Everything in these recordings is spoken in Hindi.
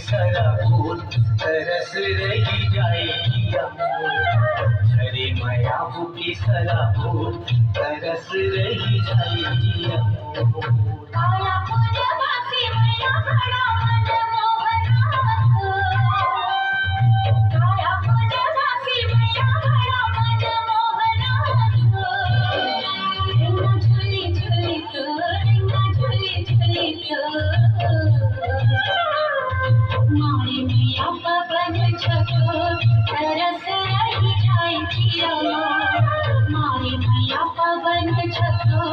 सारा फूल तरस रही जाएगी अरे माया की सारा फूल तरस रही जाएगी काया फूलवासी मैया बड़ा मनमोहना काया फूलवासी मैया बड़ा मनमोहना रंगा झुली झुली तो रंगा झुली झुली तो मारी मैया पवन छको तरस रही जाएगी मारी मैया पवन छको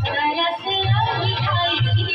तरस रही जाएगी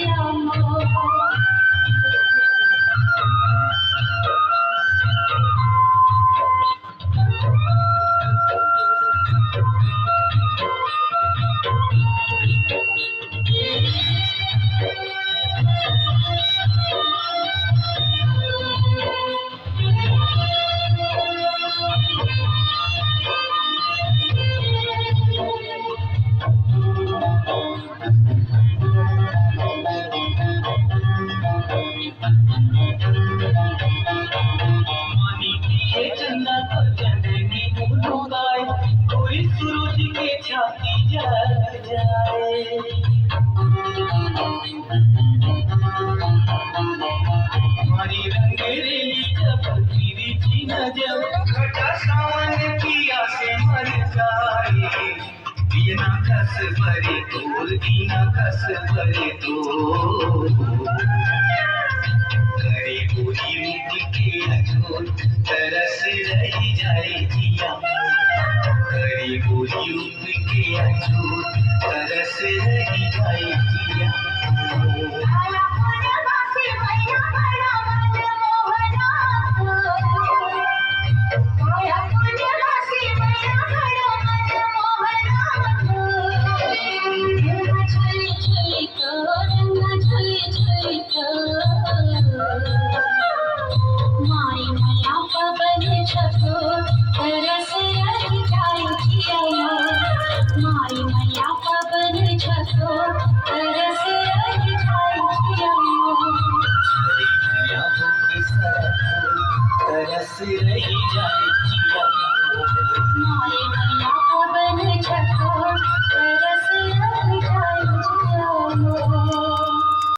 चंदा को चंदनी गाए कोई सूरज के छाती जल जाए हमारी रंगेली जब गिरी थी न जब घटा सावन किया से मर जाए दीना कस भरे तोर दीना कस भरे तोर करे गोरी रूप के अजोर तरस रही जाएगी करे गोरी रूप के अजोर तरस रही जाएगी काया फूलवासी मैया बड़ा मनमोहना काया फूलवासी मैया बड़ा मनमोहना रंगा झुली झुली तो रंगा झुली झुली तो मारी मैया पवन छको तरस रही जाएगी मारी मैया पवन छको तरस रही जाएगी तरस रही जाए